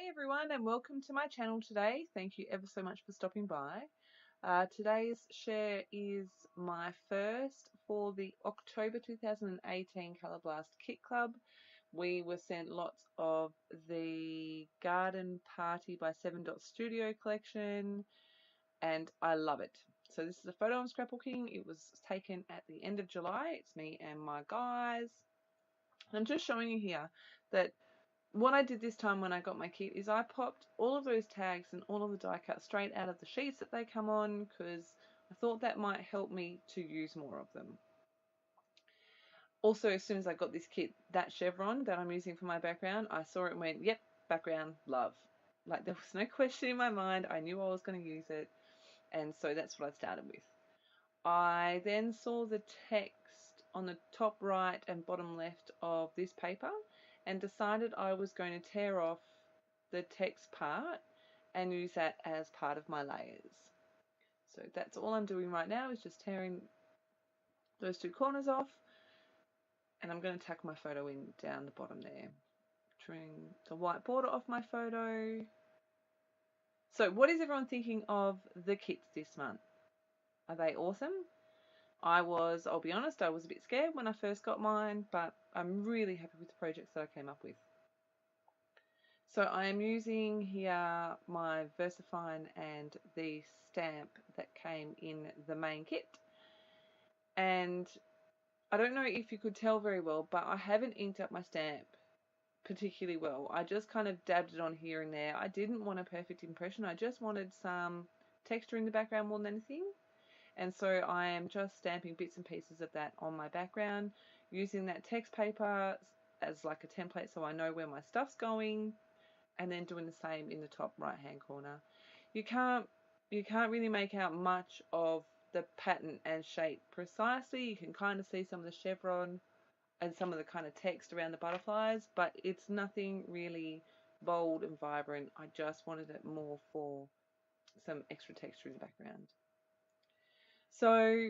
Hey everyone, and welcome to my channel today. Thank you ever so much for stopping by. Today's share is my first for the October 2018 Colour Blast Kit Club. We were sent lots of the Garden Party by 7 Dot Studio collection, and I love it. So this is a photo I'm scrapbooking. It was taken at the end of July. It's me and my guys. And I'm just showing you here that what I did this time when I got my kit is I popped all of those tags and all of the die cuts straight out of the sheets that they come on, because I thought that might help me to use more of them. Also, as soon as I got this kit, that chevron that I'm using for my background, I saw it and went, yep, background, love. Like, there was no question in my mind. I knew I was going to use it, and so that's what I started with. I then saw the text on the top right and bottom left of this paper and decided I was going to tear off the text part and use that as part of my layers. So that's all I'm doing right now, is just tearing those two corners off, and I'm going to tack my photo in down the bottom there. Trimming the white border off my photo. So what is everyone thinking of the kits this month? Are they awesome? I'll be honest, I was a bit scared when I first got mine, but I'm really happy with the projects that I came up with. So I am using here my VersaFine and the stamp that came in the main kit. And I don't know if you could tell very well, but I haven't inked up my stamp particularly well. I just kind of dabbed it on here and there. I didn't want a perfect impression. I just wanted some texture in the background more than anything. And so I am just stamping bits and pieces of that on my background, using that text paper as like a template so I know where my stuff's going, and then doing the same in the top right hand corner. You can't really make out much of the pattern and shape precisely. You can kind of see some of the chevron and some of the kind of text around the butterflies, but it's nothing really bold and vibrant. I just wanted it more for some extra texture in the background. So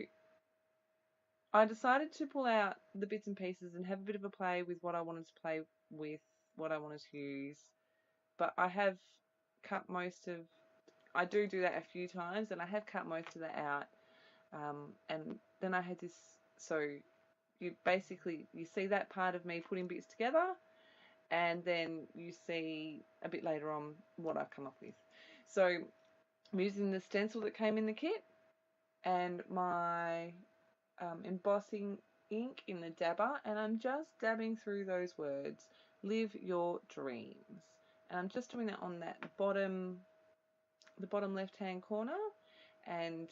I decided to pull out the bits and pieces and have a bit of a play with what I wanted to play with, what I wanted to use. But I have cut I do that a few times, and I have cut most of that out. And then I had this, so you see that part of me putting bits together, and then you see a bit later on what I've come up with. So I'm using the stencil that came in the kit and my embossing ink in the dabber, and I'm just dabbing through those words, live your dreams, and I'm just doing that on that bottom left hand corner, and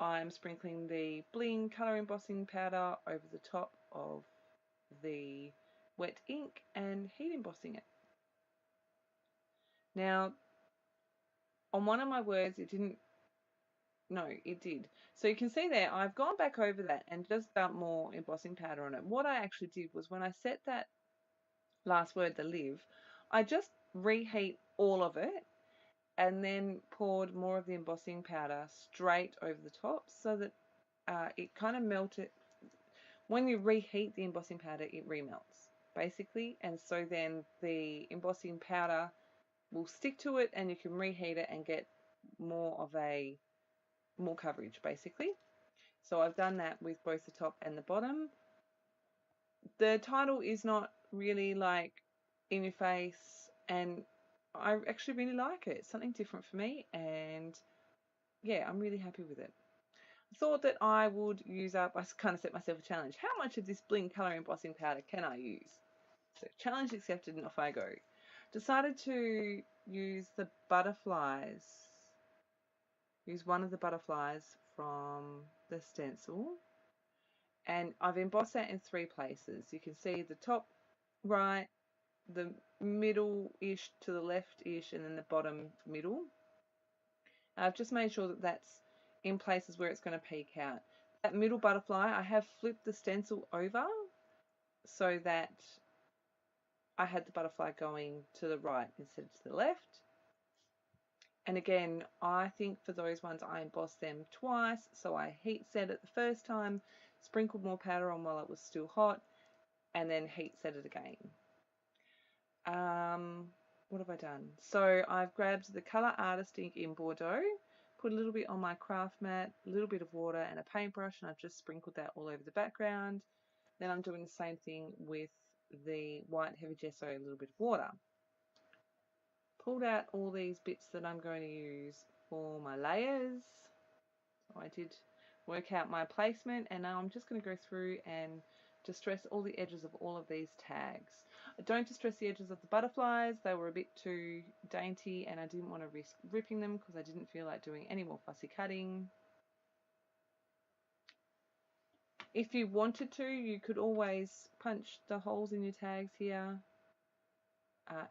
I'm sprinkling the bling colour embossing powder over the top of the wet ink and heat embossing it. Now on one of my words it didn't. No, it did. So you can see there, I've gone back over that and just dumped more embossing powder on it. What I actually did was, when I set that last word, the live, I just reheat all of it and then poured more of the embossing powder straight over the top, so that it kind of melted. When you reheat the embossing powder, it remelts, basically, and so then the embossing powder will stick to it and you can reheat it and get more coverage, basically. So I've done that with both the top and the bottom. The title is not really like in your face, and I actually really like it. It's something different for me, and yeah, I'm really happy with it. I thought that I would use up, I kind of set myself a challenge. How much of this bling colour embossing powder can I use? So challenge accepted, and off I go. Decided to use the butterflies. Use one of the butterflies from the stencil, and I've embossed that in 3 places. You can see the top right, the middle-ish to the left-ish, and then the bottom middle. I've just made sure that that's in places where it's going to peek out. That middle butterfly, I have flipped the stencil over so that I had the butterfly going to the right instead of to the left. And again, I think for those ones I embossed them twice, so I heat set it the first time, sprinkled more powder on while it was still hot, and then heat set it again. What have I done? So I've grabbed the Colour Artist ink in Bordeaux, put a little bit on my craft mat, a little bit of water and a paintbrush, and I've just sprinkled that all over the background. Then I'm doing the same thing with the white heavy gesso, a little bit of water. Pulled out all these bits that I'm going to use for my layers. So I did work out my placement, and now I'm just going to go through and distress all the edges of all of these tags. I don't distress the edges of the butterflies. They were a bit too dainty and I didn't want to risk ripping them because I didn't feel like doing any more fussy cutting. If you wanted to, you could always punch the holes in your tags here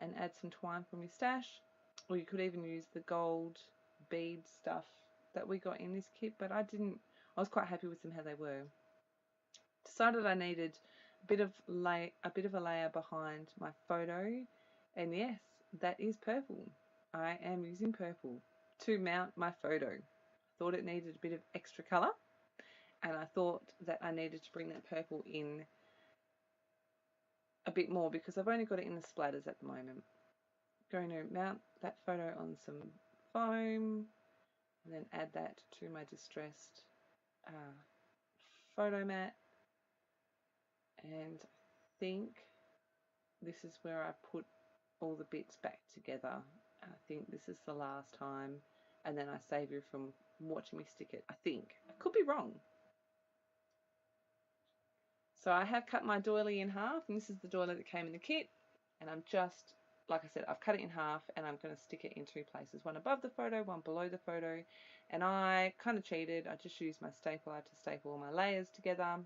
and add some twine from your stash, or you could even use the gold bead stuff that we got in this kit, but I was quite happy with them how they were. Decided I needed a bit of a layer behind my photo, and yes, that is purple. I am using purple to mount my photo. I thought it needed a bit of extra colour, and I thought that I needed to bring that purple in a bit more because I've only got it in the splatters at the moment. Going to mount that photo on some foam and then add that to my distressed photo mat, and I think this is where I put all the bits back together. I think this is the last time, and then I save you from watching me stick it. I think. I could be wrong. So I have cut my doily in half, and this is the doily that came in the kit, and I'm just, like I said, I've cut it in half and I'm going to stick it in two places, one above the photo, one below the photo, and I kind of cheated. I just used my stapler to staple all my layers together.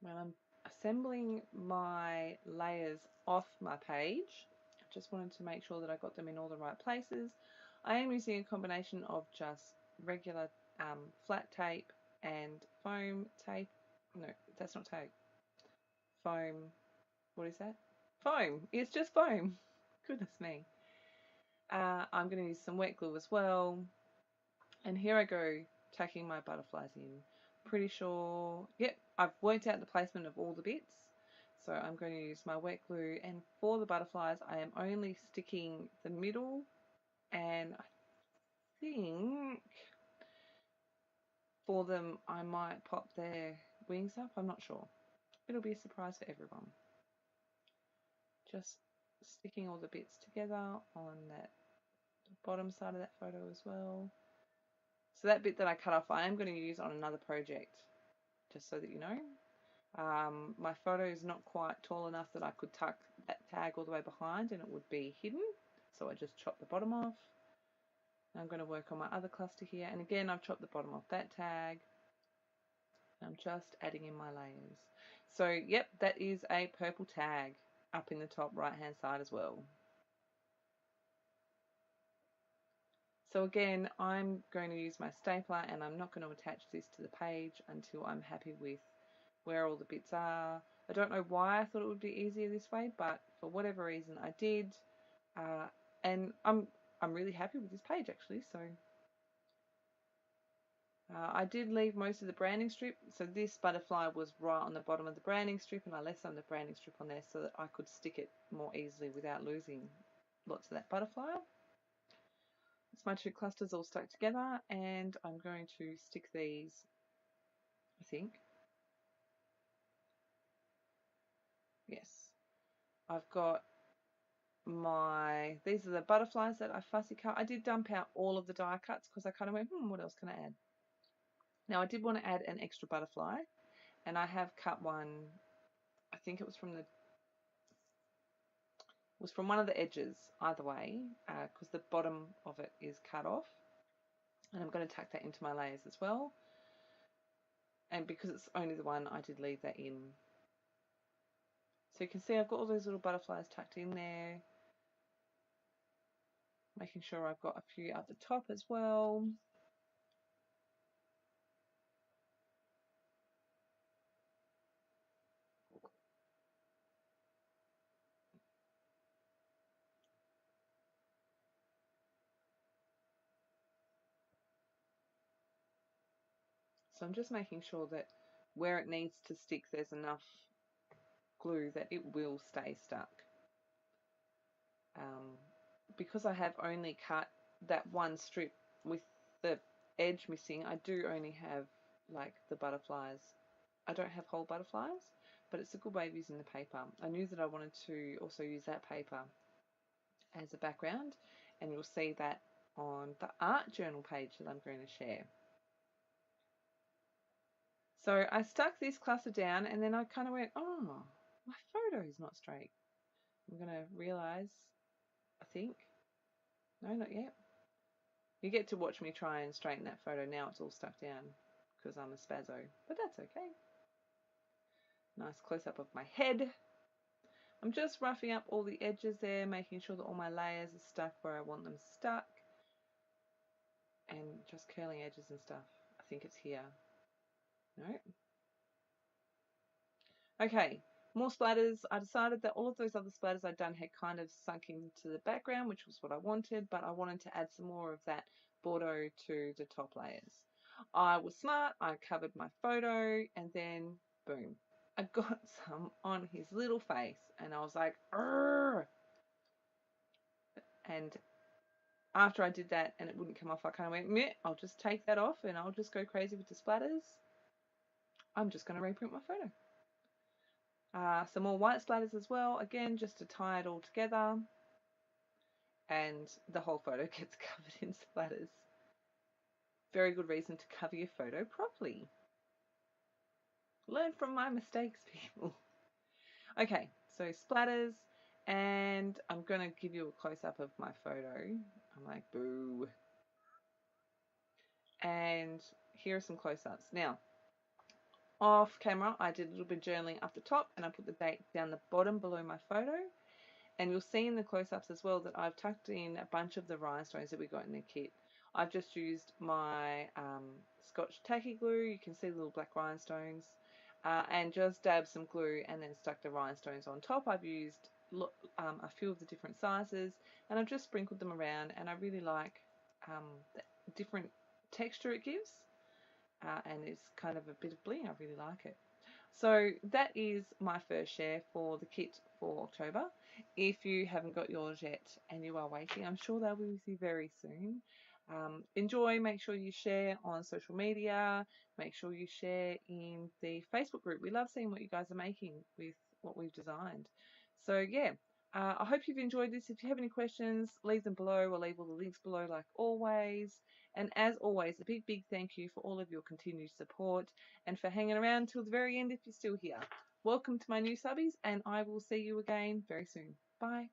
When I'm assembling my layers off my page, I just wanted to make sure that I got them in all the right places. I am using a combination of just regular flat tape and foam tape. No, that's not tape. Foam. What is that? Foam. It's just foam. Goodness me. I'm going to use some wet glue as well. And here I go, tacking my butterflies in. Pretty sure, yep, I've worked out the placement of all the bits. So I'm going to use my wet glue, and for the butterflies I am only sticking the middle, and I think for them I might pop their wings up. I'm not sure. It'll be a surprise for everyone. Just sticking all the bits together on that bottom side of that photo as well. So that bit that I cut off I am going to use on another project, just so that you know. My photo is not quite tall enough that I could tuck that tag all the way behind and it would be hidden, so I just chopped the bottom off. Now I'm going to work on my other cluster here, and again I've chopped the bottom off that tag. I'm just adding in my layers. So yep, that is a purple tag up in the top right hand side as well. So again, I'm going to use my stapler, and I'm not going to attach this to the page until I'm happy with where all the bits are. I don't know why I thought it would be easier this way, but for whatever reason I did, and I'm really happy with this page actually. So I did leave most of the branding strip, so this butterfly was right on the bottom of the branding strip, and I left some of the branding strip on there so that I could stick it more easily without losing lots of that butterfly. It's my two clusters all stuck together, and I'm going to stick these, I think. Yes. I've got these are the butterflies that I fussy cut. I did dump out all of the die cuts because I kind of went, what else can I add? Now I did want to add an extra butterfly, and I have cut one, I think it was from one of the edges, either way, because the bottom of it is cut off, and I'm going to tuck that into my layers as well. And because it's only the one, I did leave that in. So you can see I've got all those little butterflies tucked in there, making sure I've got a few at the top as well. So I'm just making sure that where it needs to stick, there's enough glue that it will stay stuck. Because I have only cut that one strip with the edge missing, I do only have like the butterflies. I don't have whole butterflies, but it's a good way of using the paper. I knew that I wanted to also use that paper as a background, and you'll see that on the art journal page that I'm going to share. So I stuck this cluster down, and then I kind of went, oh, my photo is not straight. I'm going to realize, I think, no, not yet. You get to watch me try and straighten that photo. Now it's all stuck down because I'm a spazzo, but that's okay. Nice close-up of my head. I'm just roughing up all the edges there, making sure that all my layers are stuck where I want them stuck, and just curling edges and stuff. I think it's here. No. Okay, more splatters. I decided that all of those other splatters I'd done had kind of sunk into the background, which was what I wanted, but I wanted to add some more of that Bordeaux to the top layers. I was smart, I covered my photo, and then boom, I got some on his little face, and I was like, "Arr!" And after I did that and it wouldn't come off, I kind of went, meh, I'll just take that off and I'll just go crazy with the splatters. I'm just going to reprint my photo. Some more white splatters as well, again, just to tie it all together. And the whole photo gets covered in splatters. Very good reason to cover your photo properly. Learn from my mistakes, people. Okay, so splatters, and I'm going to give you a close-up of my photo. I'm like, boo. And here are some close-ups. Now, off camera, I did a little bit of journaling up the top, and I put the date down the bottom below my photo. And you'll see in the close-ups as well that I've tucked in a bunch of the rhinestones that we got in the kit. I've just used my Scotch tacky glue. You can see the little black rhinestones. And just dabbed some glue and then stuck the rhinestones on top. I've used a few of the different sizes, and I've just sprinkled them around, and I really like the different texture it gives. And it's kind of a bit of bling. I really like it. So that is my first share for the kit for October. If you haven't got yours yet and you are waiting, I'm sure they'll be with you very soon. Enjoy, make sure you share on social media, make sure you share in the Facebook group. We love seeing what you guys are making with what we've designed. So yeah, I hope you've enjoyed this. If you have any questions, leave them below. We'll leave all the links below like always. And as always, a big, big thank you for all of your continued support and for hanging around till the very end if you're still here. Welcome to my new subbies, and I will see you again very soon. Bye.